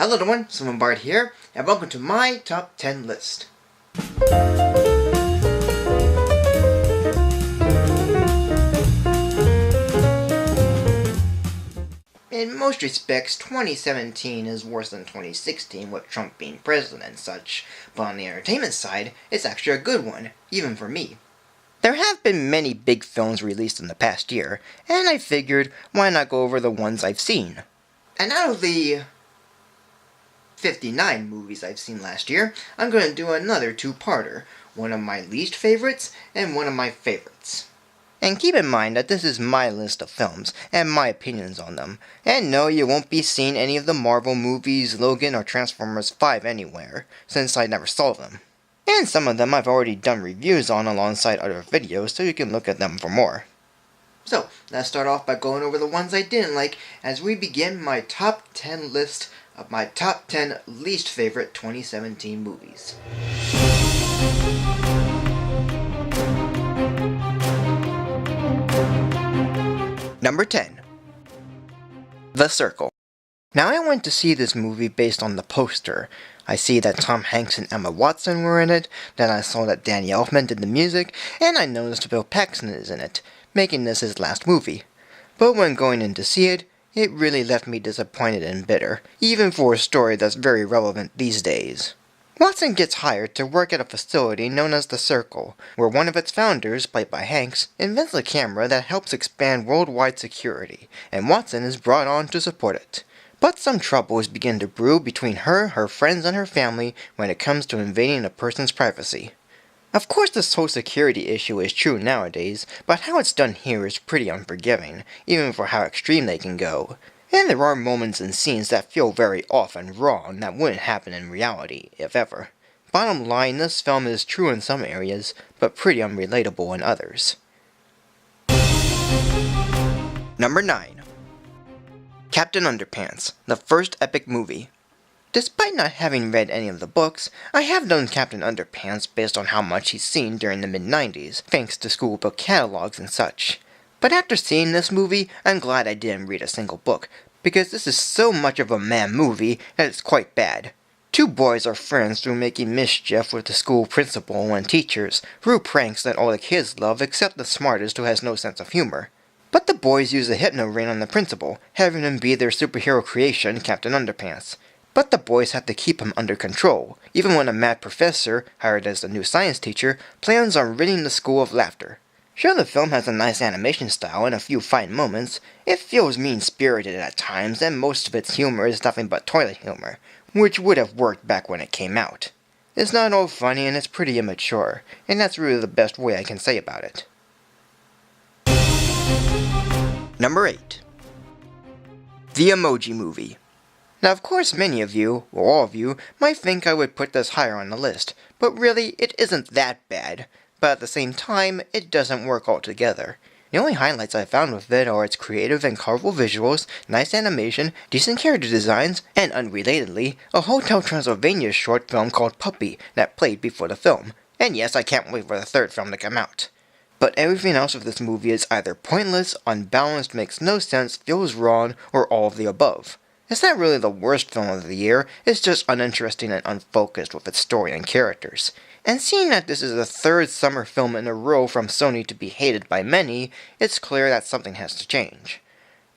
Hello everyone, Simon Bard here, and welcome to my top 10 list. In most respects, 2017 is worse than 2016 with Trump being president and such, but on the entertainment side, it's actually a good one, even for me. There have been many big films released in the past year, and I figured, why not go over the ones I've seen? And out of the 59 movies I've seen last year, I'm going to do another two-parter, one of my least favorites and one of my favorites. And keep in mind that this is my list of films, and my opinions on them. And no, you won't be seeing any of the Marvel movies, Logan, or Transformers 5 anywhere, since I never saw them. And some of them I've already done reviews on alongside other videos, so you can look at them for more. So, let's start off by going over the ones I didn't like, as we begin my top 10 list of my top 10 least favorite 2017 movies. Number 10. The Circle. Now I went to see this movie based on the poster. I see that Tom Hanks and Emma Watson were in it, then I saw that Danny Elfman did the music, and I noticed Bill Paxton is in it, making this his last movie. But when going in to see it, it really left me disappointed and bitter, even for a story that's very relevant these days. Watson gets hired to work at a facility known as The Circle, where one of its founders, played by Hanks, invents a camera that helps expand worldwide security, and Watson is brought on to support it. But some troubles begin to brew between her, her friends, and her family when it comes to invading a person's privacy. Of course this whole security issue is true nowadays, but how it's done here is pretty unforgiving, even for how extreme they can go. And there are moments and scenes that feel very off and wrong that wouldn't happen in reality, if ever. Bottom line, this film is true in some areas, but pretty unrelatable in others. Number 9. Captain Underpants, the first epic movie. Despite not having read any of the books, I have known Captain Underpants based on how much he's seen during the mid-90s, thanks to school book catalogs and such. But after seeing this movie, I'm glad I didn't read a single book, because this is so much of a man movie that it's quite bad. Two boys are friends through making mischief with the school principal and teachers, through pranks that all the kids love except the smartest who has no sense of humor. But the boys use a hypno ring on the principal, having him be their superhero creation, Captain Underpants. But the boys have to keep him under control, even when a mad professor, hired as the new science teacher, plans on ridding the school of laughter. Sure, the film has a nice animation style and a few fine moments. It feels mean-spirited at times, and most of its humor is nothing but toilet humor, which would have worked back when it came out. It's not all funny and it's pretty immature, and that's really the best way I can say about it. Number 8. The Emoji Movie. Now of course many of you, or all of you, might think I would put this higher on the list, but really it isn't that bad. But at the same time, it doesn't work altogether. The only highlights I found with it are its creative and colorful visuals, nice animation, decent character designs, and unrelatedly, a Hotel Transylvania short film called Puppy that played before the film. And yes, I can't wait for the third film to come out. But everything else of this movie is either pointless, unbalanced, makes no sense, feels wrong, or all of the above. It's not really the worst film of the year, it's just uninteresting and unfocused with its story and characters. And seeing that this is the third summer film in a row from Sony to be hated by many, it's clear that something has to change.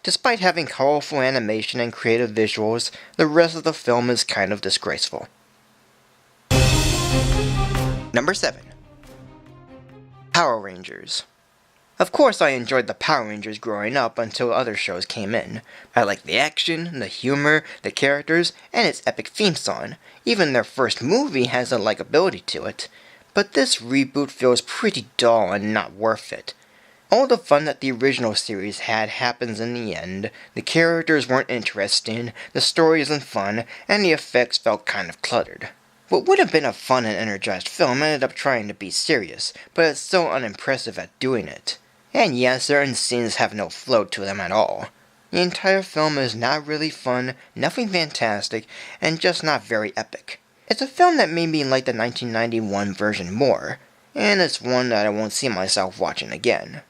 Despite having colorful animation and creative visuals, the rest of the film is kind of disgraceful. Number 7. Power Rangers. Of course I enjoyed the Power Rangers growing up until other shows came in. I liked the action, the humor, the characters, and its epic theme song. Even their first movie has a likability to it. But this reboot feels pretty dull and not worth it. All the fun that the original series had happens in the end, the characters weren't interesting, the story isn't fun, and the effects felt kind of cluttered. What would have been a fun and energized film ended up trying to be serious, but it's so unimpressive at doing it. And yes, certain scenes have no flow to them at all. The entire film is not really fun, nothing fantastic, and just not very epic. It's a film that made me like the 1991 version more, and it's one that I won't see myself watching again.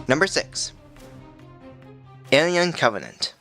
Number 6. Alien Covenant.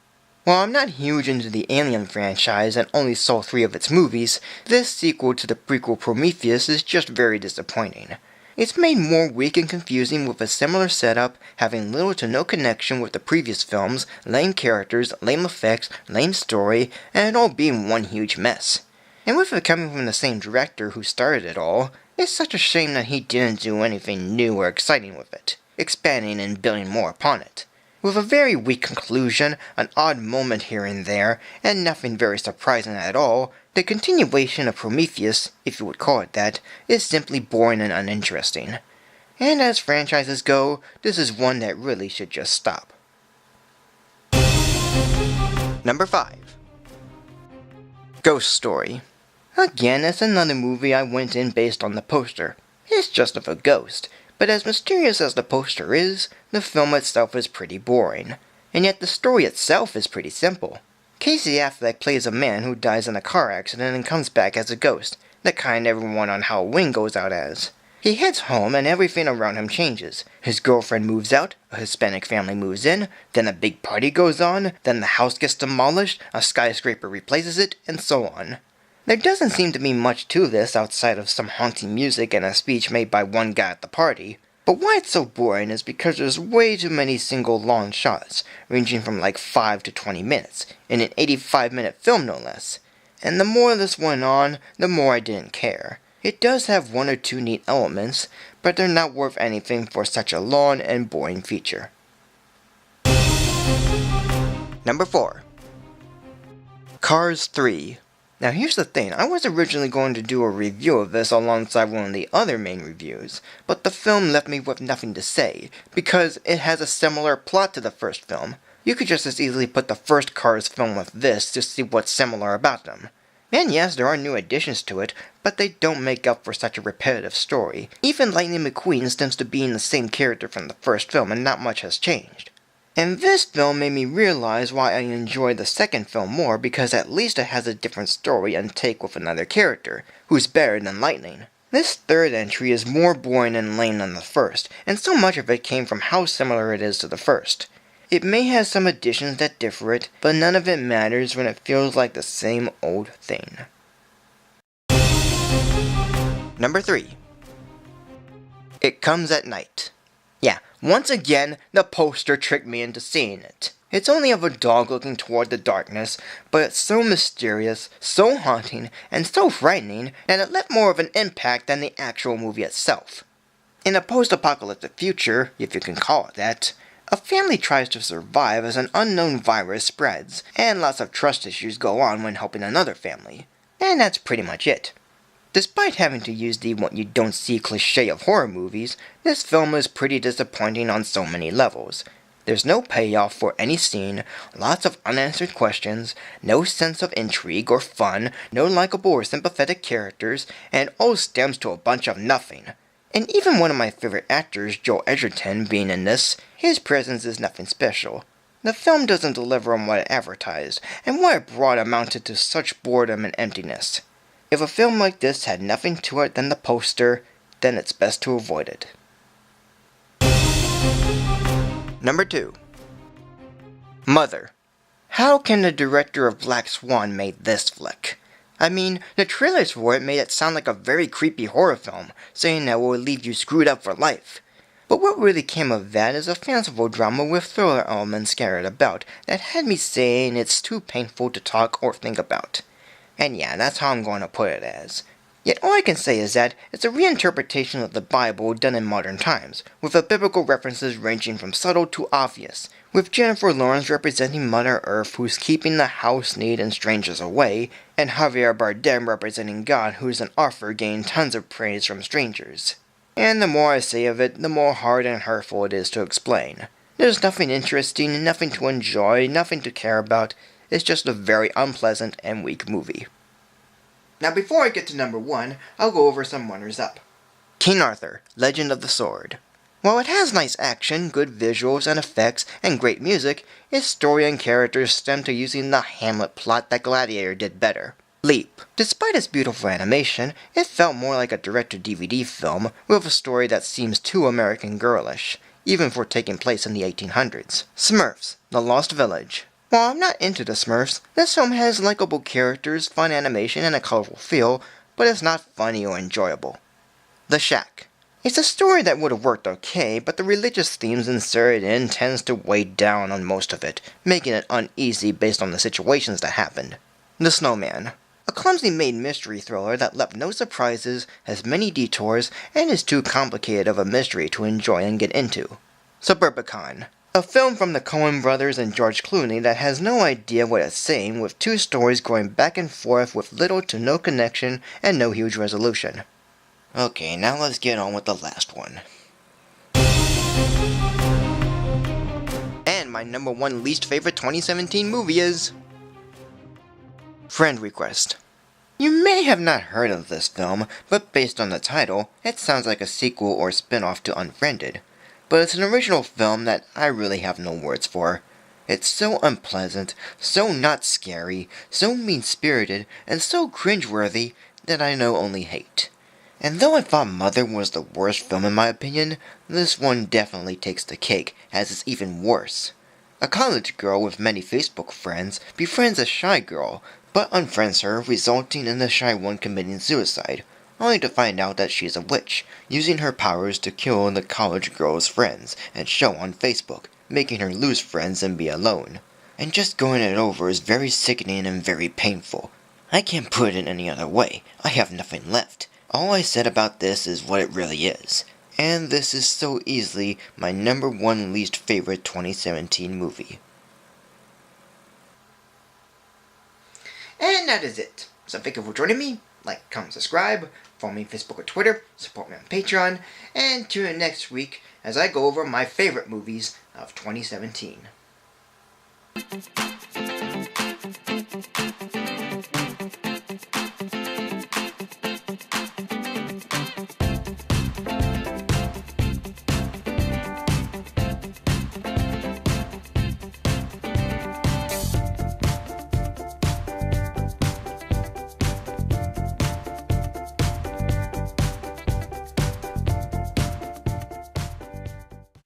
While I'm not huge into the Alien franchise and only saw 3 of its movies, this sequel to the prequel Prometheus is just very disappointing. It's made more weak and confusing with a similar setup, having little to no connection with the previous films, lame characters, lame effects, lame story, and it all being one huge mess. And with it coming from the same director who started it all, it's such a shame that he didn't do anything new or exciting with it, expanding and building more upon it. With a very weak conclusion, an odd moment here and there, and nothing very surprising at all, the continuation of Prometheus, if you would call it that, is simply boring and uninteresting. And as franchises go, this is one that really should just stop. Number 5. Ghost Story. Again, it's another movie I went in based on the poster. It's just of a ghost, but as mysterious as the poster is, the film itself is pretty boring. And yet the story itself is pretty simple. Casey Affleck plays a man who dies in a car accident and comes back as a ghost, the kind everyone on Halloween goes out as. He heads home and everything around him changes. His girlfriend moves out, a Hispanic family moves in, then a big party goes on, then the house gets demolished, a skyscraper replaces it, and so on. There doesn't seem to be much to this outside of some haunting music and a speech made by one guy at the party. But why it's so boring is because there's way too many single long shots, ranging from like 5 to 20 minutes, in an 85-minute film no less. And the more this went on, the more I didn't care. It does have 1 or 2 neat elements, but they're not worth anything for such a long and boring feature. Number 4. Cars 3. Now here's the thing, I was originally going to do a review of this alongside one of the other main reviews, but the film left me with nothing to say, because it has a similar plot to the first film. You could just as easily put the first Cars film with this to see what's similar about them. And yes, there are new additions to it, but they don't make up for such a repetitive story. Even Lightning McQueen seems to be in the same character from the first film and not much has changed. And this film made me realize why I enjoyed the second film more, because at least it has a different story and take with another character, who's better than Lightning. This third entry is more boring and lame than the first, and so much of it came from how similar it is to the first. It may have some additions that differ it, but none of it matters when it feels like the same old thing. Number 3. It Comes at Night. Yeah, once again, the poster tricked me into seeing it. It's only of a dog looking toward the darkness, but it's so mysterious, so haunting, and so frightening that it left more of an impact than the actual movie itself. In a post-apocalyptic future, if you can call it that, a family tries to survive as an unknown virus spreads, and lots of trust issues go on when helping another family. And that's pretty much it. Despite having to use the what you don't see cliché of horror movies, this film is pretty disappointing on so many levels. There's no payoff for any scene, lots of unanswered questions, no sense of intrigue or fun, no likable or sympathetic characters, and it all stems to a bunch of nothing. And even one of my favorite actors, Joel Edgerton, being in this, his presence is nothing special. The film doesn't deliver on what it advertised, and what it brought amounted to such boredom and emptiness. If a film like this had nothing to it than the poster, then it's best to avoid it. Number 2. Mother. How can the director of Black Swan make this flick? I mean, the trailers for it made it sound like a very creepy horror film, saying that it will leave you screwed up for life. But what really came of that is a fanciful drama with thriller elements scattered about that had me saying it's too painful to talk or think about. And yeah, that's how I'm going to put it as. Yet all I can say is that it's a reinterpretation of the Bible done in modern times, with the biblical references ranging from subtle to obvious, with Jennifer Lawrence representing Mother Earth who's keeping the house neat and strangers away, and Javier Bardem representing God who's an author gaining tons of praise from strangers. And the more I say of it, the more hard and hurtful it is to explain. There's nothing interesting, nothing to enjoy, nothing to care about. It's just a very unpleasant and weak movie. Now before I get to number 1, I'll go over some runners-up. King Arthur, Legend of the Sword. While it has nice action, good visuals and effects, and great music, its story and characters stem to using the Hamlet plot that Gladiator did better. Leap. Despite its beautiful animation, it felt more like a direct-to-DVD film with a story that seems too American girlish, even for taking place in the 1800s. Smurfs, The Lost Village. While I'm not into the Smurfs, this film has likable characters, fun animation, and a colorful feel, but it's not funny or enjoyable. The Shack. It's a story that would have worked okay, but the religious themes inserted in tends to weigh down on most of it, making it uneasy based on the situations that happened. The Snowman. A clumsily made mystery thriller that left no surprises, has many detours, and is too complicated of a mystery to enjoy and get into. Suburbicon. A film from the Coen brothers and George Clooney that has no idea what it's saying, with two stories going back and forth with little to no connection and no huge resolution. Okay, now let's get on with the last one. And my number one least favorite 2017 movie is Friend Request. You may have not heard of this film, but based on the title, it sounds like a sequel or spin-off to Unfriended. But it's an original film that I really have no words for. It's so unpleasant, so not scary, so mean-spirited, and so cringeworthy that I know only hate. And though I thought Mother was the worst film in my opinion, this one definitely takes the cake, as it's even worse. A college girl with many Facebook friends befriends a shy girl, but unfriends her, resulting in the shy one committing suicide, only to find out that she's a witch, using her powers to kill the college girl's friends and show on Facebook, making her lose friends and be alone. And just going it over is very sickening and very painful. I can't put it any other way. I have nothing left. All I said about this is what it really is. And this is so easily my number one least favorite 2017 movie. And that is it. So thank you for joining me. Like, comment, subscribe, follow me on Facebook or Twitter, support me on Patreon, and tune in next week as I go over my favorite movies of 2017.